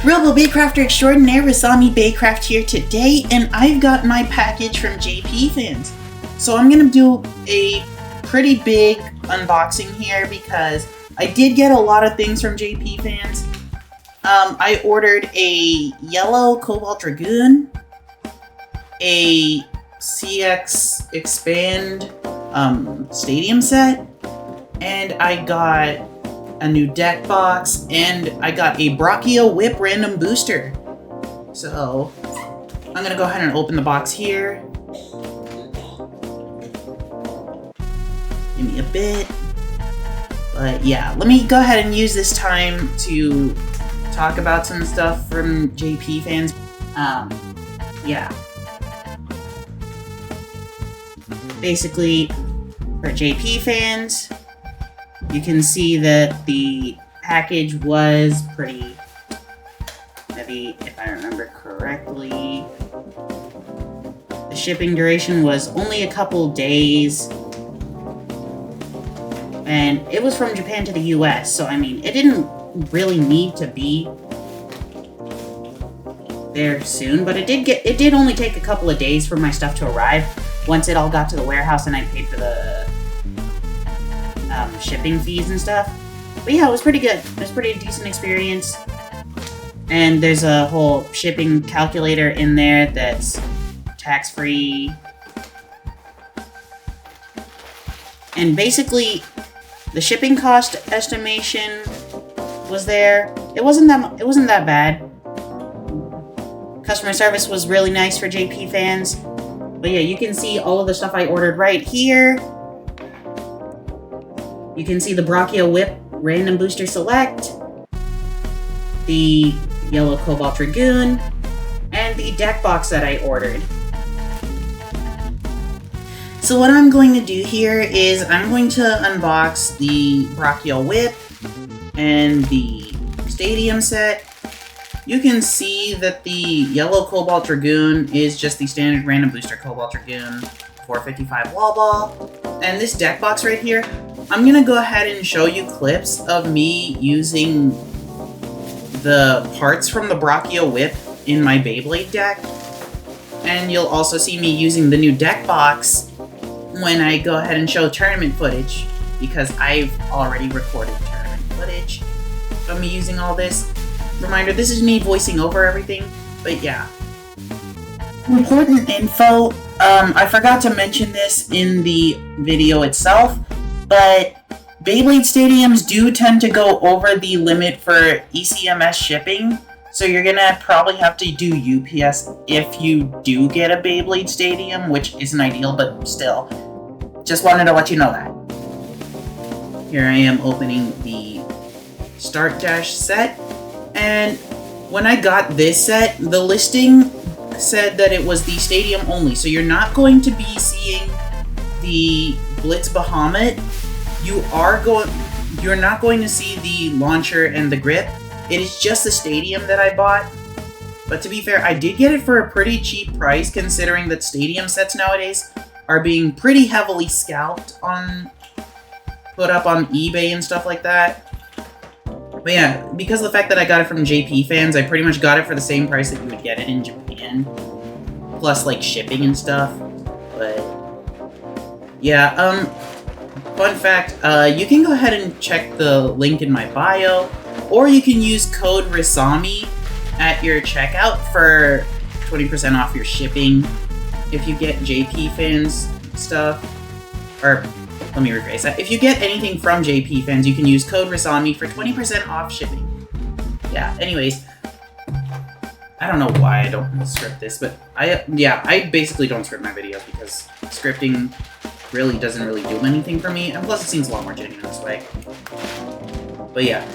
Robo Baycrafter Extraordinaire Rasami Baycraft here today, and I've got my package from JP Fans. So I'm gonna do a pretty big unboxing here because I did get a lot of things from JP Fans. I ordered a yellow Cobalt Dragoon, a CX Expand stadium set, and I got a new deck box, and I got a Brachio Whip random booster. So I'm gonna go ahead and open the box here. Give me a bit. But yeah, let me go ahead and use this time to talk about some stuff from JP Fans. Yeah. Basically, for JP Fans, you can see that the package was pretty heavy, if I remember correctly. The shipping duration was only a couple days, and it was from Japan to the US, so I mean, it didn't really need to be there soon, but it did only take a couple of days for my stuff to arrive once it all got to the warehouse and I paid for the shipping fees and stuff. But yeah, it was pretty good. It was a pretty decent experience. And there's a whole shipping calculator in there that's tax-free. And basically, the shipping cost estimation was there. It wasn't that bad. Customer service was really nice for JP Fans. But yeah, you can see all of the stuff I ordered right here. You can see the Brachio Whip Random Booster Select, the Yellow Cobalt Dragoon, and the deck box that I ordered. So what I'm going to do here is I'm going to unbox the Brachio Whip and the Stadium set. You can see that the Yellow Cobalt Dragoon is just the standard Random Booster Cobalt Dragoon 455 wall ball. And this deck box right here, I'm gonna go ahead and show you clips of me using the parts from the Brachio Whip in my Beyblade deck. And you'll also see me using the new deck box when I go ahead and show tournament footage, because I've already recorded tournament footage of me using all this. Reminder, this is me voicing over everything, but yeah. Important info, I forgot to mention this in the video itself, but Beyblade Stadiums do tend to go over the limit for ECMS shipping, so you're gonna probably have to do UPS if you do get a Beyblade Stadium, which isn't ideal, but still. Just wanted to let you know that. Here I am opening the Start Dash set, and when I got this set, the listing said that it was the stadium only, so you're not going to be seeing the Blitz Bahamut. You're not going to see the launcher and the grip. It is just the stadium that I bought. But to be fair, I did get it for a pretty cheap price, considering that stadium sets nowadays are being pretty heavily scalped put up on eBay and stuff like that. But yeah, because of the fact that I got it from JP Fans, I pretty much got it for the same price that you would get it in Japan. Plus, like, shipping and stuff. But yeah, fun fact, you can go ahead and check the link in my bio, or you can use code RASAMI at your checkout for 20% off your shipping if you get JP Fans stuff. Or, let me rephrase that. If you get anything from JP Fans, you can use code RASAMI for 20% off shipping. Yeah, anyways. I don't know why I don't script this, but I basically don't script my videos because scripting really doesn't really do anything for me, and plus it seems a lot more genuine this way. But yeah,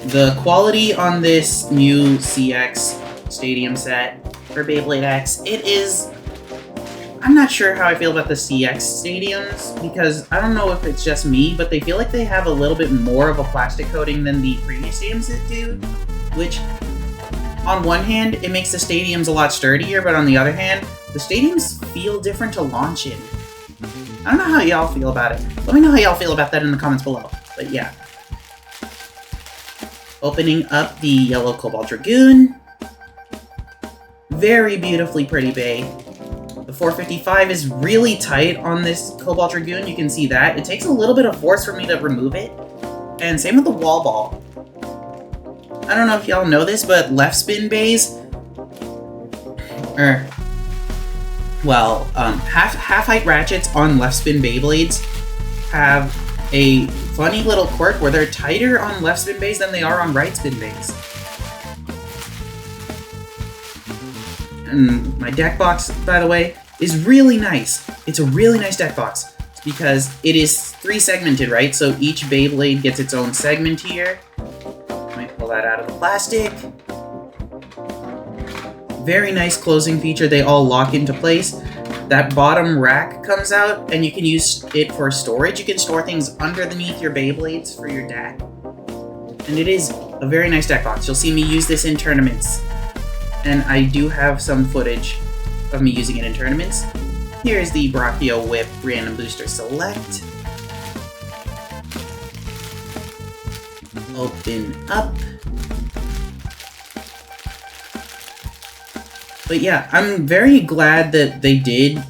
the quality on this new CX Stadium set for Beyblade X, I'm not sure how I feel about the CX Stadiums, because I don't know if it's just me, but they feel like they have a little bit more of a plastic coating than the previous stadiums that do, which, on one hand, it makes the stadiums a lot sturdier, but on the other hand, the stadiums feel different to launch in. I don't know how y'all feel about it. Let me know how y'all feel about that in the comments below. But yeah. Opening up the yellow Cobalt Dragoon. Very beautifully pretty bay. The 455 is really tight on this Cobalt Dragoon, you can see that. It takes a little bit of force for me to remove it. And same with the wall ball. I don't know if y'all know this, but left spin bays, half-height ratchets on left spin Beyblades have a funny little quirk where they're tighter on left spin bays than they are on right spin bays. And my deck box, by the way, is really nice. It's a really nice deck box because it is 3-segmented, right? So each Beyblade gets its own segment here. Let me pull that out of the plastic. Very nice closing feature. They all lock into place. That bottom rack comes out, and you can use it for storage. You can store things underneath your Beyblades for your deck. And it is a very nice deck box. You'll see me use this in tournaments. And I do have some footage of me using it in tournaments. Here's the Brachio Whip Random Booster Select. Open up. But yeah, I'm very glad that they did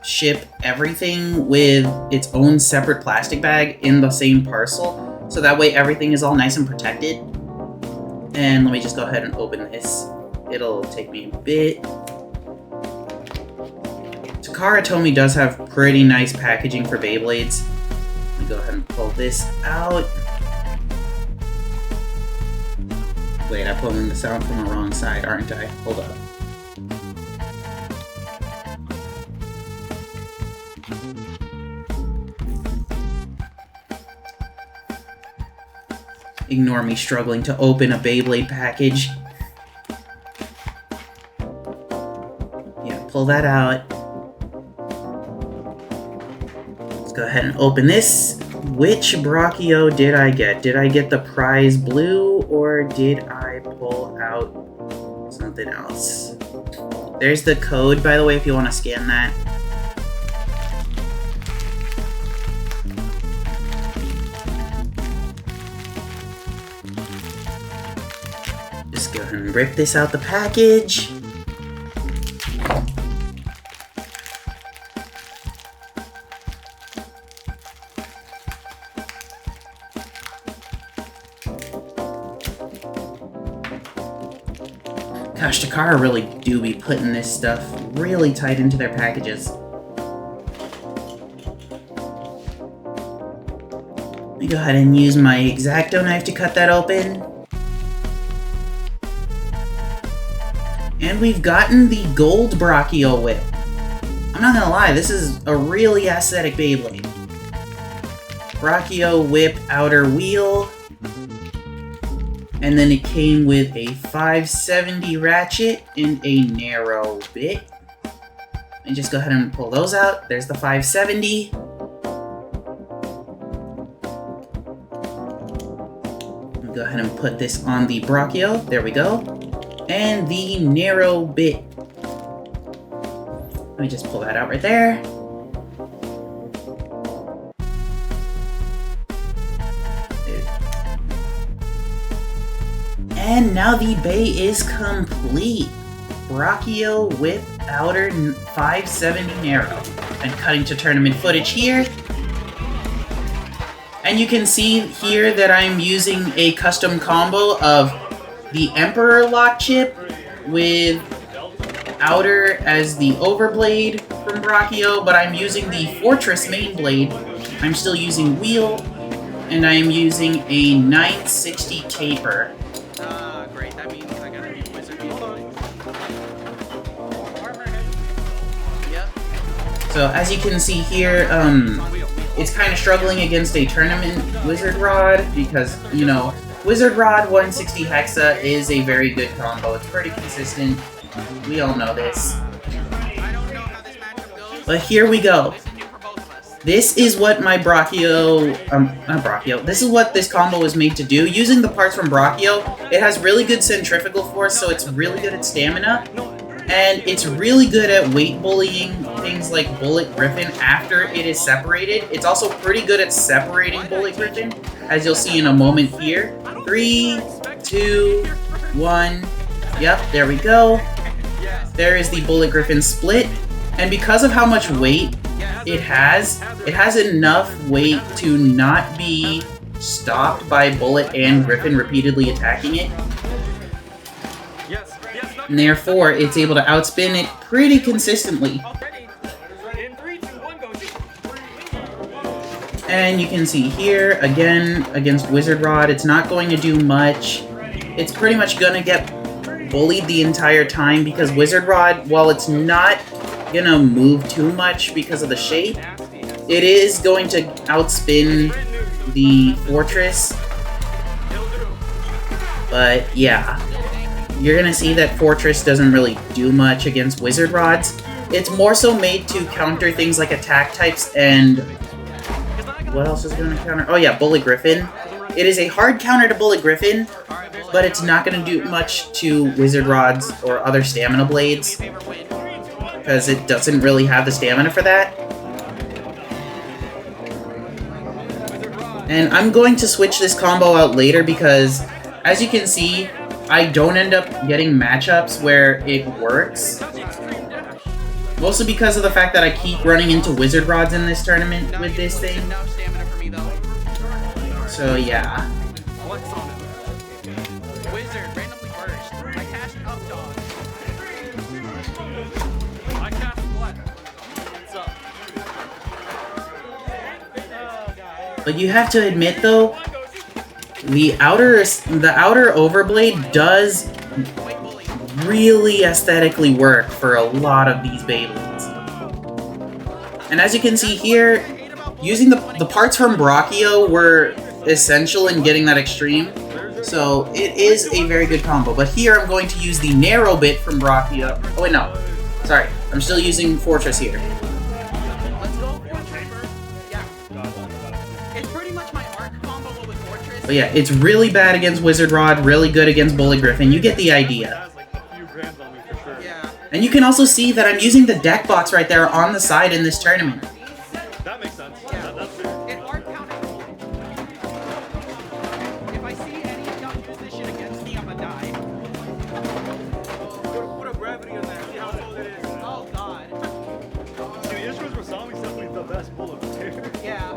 ship everything with its own separate plastic bag in the same parcel, so that way everything is all nice and protected. And let me just go ahead and open this. It'll take me a bit. Takara Tomy does have pretty nice packaging for Beyblades. Let me go ahead and pull this out. Wait, I'm pulling this out from the wrong side, aren't I? Hold up. Ignore me struggling to open a Beyblade package. Yeah, pull that out. Let's go ahead and open this. Which Brachio did I get? Did I get the prize blue, or did I pull out something else? There's the code, by the way, if you want to scan that. Just go ahead and rip this out the package. Gosh, Takara really do be putting this stuff really tight into their packages. Let me go ahead and use my X-Acto knife to cut that open. And we've gotten the gold Brachio Whip. I'm not gonna lie, this is a really aesthetic Beyblade. Brachio Whip outer wheel. And then it came with a 570 ratchet and a narrow bit. And just go ahead and pull those out. There's the 570. Go ahead and put this on the Brachio. There we go. And the narrow bit. Let me just pull that out right there. And now the bay is complete. Brachio Whip outer 570 narrow. And cutting to tournament footage here. And you can see here that I'm using a custom combo of the Emperor lock chip with outer as the overblade from Brachio, but I'm using the Fortress main blade. I'm still using wheel, and I am using a 960 taper. Great, that means I got a new wizard. Yep. So as you can see here, it's kind of struggling against a tournament wizard rod because, you know, wizard rod 160 hexa is a very good combo. It's pretty consistent. We all know this. But here we go. This is what my Brachio, not Brachio, this is what this combo was made to do. Using the parts from Brachio, it has really good centrifugal force, so it's really good at stamina. And it's really good at weight bullying things like Bullet Griffin after it is separated. It's also pretty good at separating Bullet Griffin. as you'll see in a moment here. 3, 2, 1. Yep, there we go. There is the Bullet Griffin split. And because of how much weight it has enough weight to not be stopped by Bullet and Griffin repeatedly attacking it. And therefore, it's able to outspin it pretty consistently. And you can see here, again, against Wizard Rod, it's not going to do much. It's pretty much going to get bullied the entire time because Wizard Rod, while it's not going to move too much because of the shape, it is going to outspin the Fortress. But yeah, you're going to see that Fortress doesn't really do much against Wizard Rods. It's more so made to counter things like attack types and... what else is it going to counter? Oh yeah, Bullet Griffin. It is a hard counter to Bullet Griffin, but it's not going to do much to Wizard Rods or other stamina blades, because it doesn't really have the stamina for that. And I'm going to switch this combo out later because, as you can see, I don't end up getting matchups where it works. Mostly because of the fact that I keep running into Wizard Rods in this tournament with this thing. So yeah. Wizard randomly burst. I cast up dog. I cast what? What's up? But you have to admit though, the outer overblade does really aesthetically work for a lot of these Beyblades. And as you can see here, using the parts from Brachio were essential in getting that extreme, so it is a very good combo. But here I'm going to use the narrow bit from Brachio. Oh wait, no. Sorry, I'm still using Fortress here. Let's go Fortress. Yeah. It's pretty much my arc combo with Fortress. But yeah, it's really bad against Wizard Rod, really good against Bullet Griffin. You get the idea. And you can also see that I'm using the deck box right there on the side in this tournament. That makes sense. Yeah. That's fair. It hard counter. If I see any of y'all use this shit against me, I'm gonna die. Put a gravity in there. See how cold it is. Oh god. See, the issue is Rasami's definitely the best bullet player. Yeah.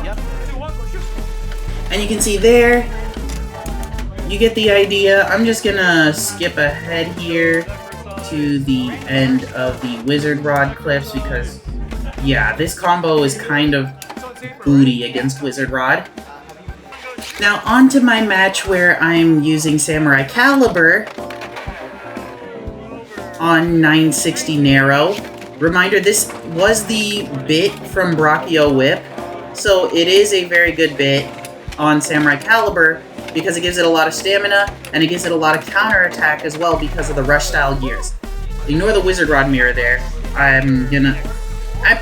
Yep. And you can see there, you get the idea. I'm just gonna skip ahead here to the end of the Wizard Rod clips because, yeah, this combo is kind of booty against Wizard Rod. Now, on to my match where I'm using Samurai Caliber on 960 Narrow. Reminder, this was the bit from Brachio Whip, so it is a very good bit on Samurai Caliber because it gives it a lot of stamina, and it gives it a lot of counterattack as well because of the rush style gears. Ignore the Wizard Rod mirror there. I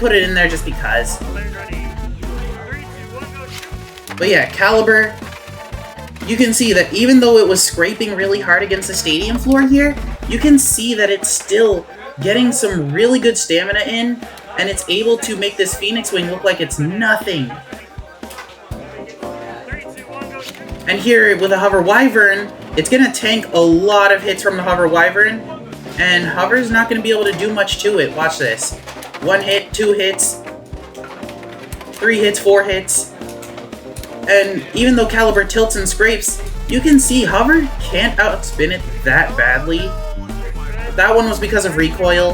put it in there just because. But yeah, Caliber, you can see that even though it was scraping really hard against the stadium floor here, you can see that it's still getting some really good stamina in, and it's able to make this Phoenix Wing look like it's nothing. And here, with a Hover Wyvern, it's going to tank a lot of hits from the Hover Wyvern, and Hover's not going to be able to do much to it. Watch this. 1 hit, 2 hits, 3 hits, 4 hits. And even though Caliber tilts and scrapes, you can see Hover can't outspin it that badly. That one was because of recoil.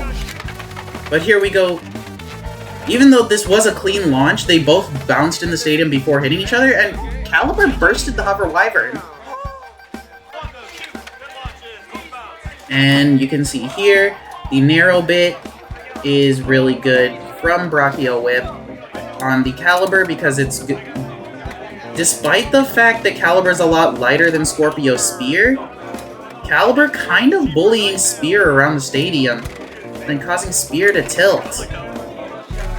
But here we go. Even though this was a clean launch, they both bounced in the stadium before hitting each other, and Caliber bursted the Hover Wyvern. And you can see here, the narrow bit is really good from Brachio Whip on the Caliber because it's good. Despite the fact that Caliber is a lot lighter than Scorpio Spear, Caliber kind of bullying Spear around the stadium and causing Spear to tilt.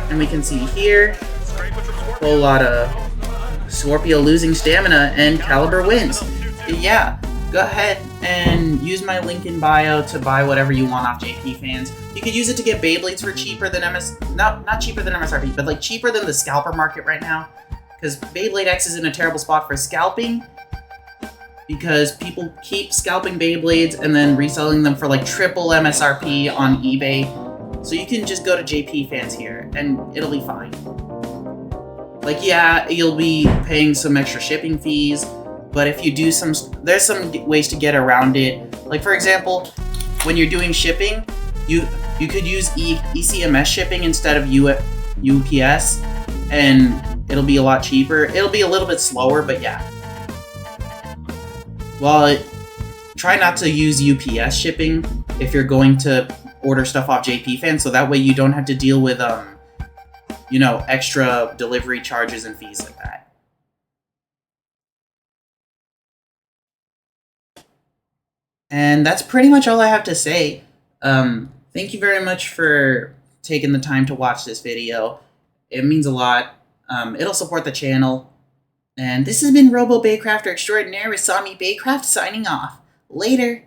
And we can see here, a whole lot of Scorpio losing stamina, and Caliber wins. Yeah, go ahead and use my link in bio to buy whatever you want off JP Fans. You could use it to get Beyblades for cheaper than not cheaper than MSRP, but like cheaper than the scalper market right now. Because Beyblade X is in a terrible spot for scalping, because people keep scalping Beyblades and then reselling them for like triple MSRP on eBay. So you can just go to JP Fans here and it'll be fine. Like, yeah, you'll be paying some extra shipping fees, but if you do there's some ways to get around it. Like, for example, when you're doing shipping, you could use ECMS shipping instead of UPS, and it'll be a lot cheaper. It'll be a little bit slower, but yeah. Well, try not to use UPS shipping if you're going to order stuff off JP Fans, so that way you don't have to deal with you know, extra delivery charges and fees like that. And that's pretty much all I have to say. Thank you very much for taking the time to watch this video. It means a lot. It'll support the channel. And this has been Robo Baycrafter Extraordinaire with Sami Baycraft signing off. Later.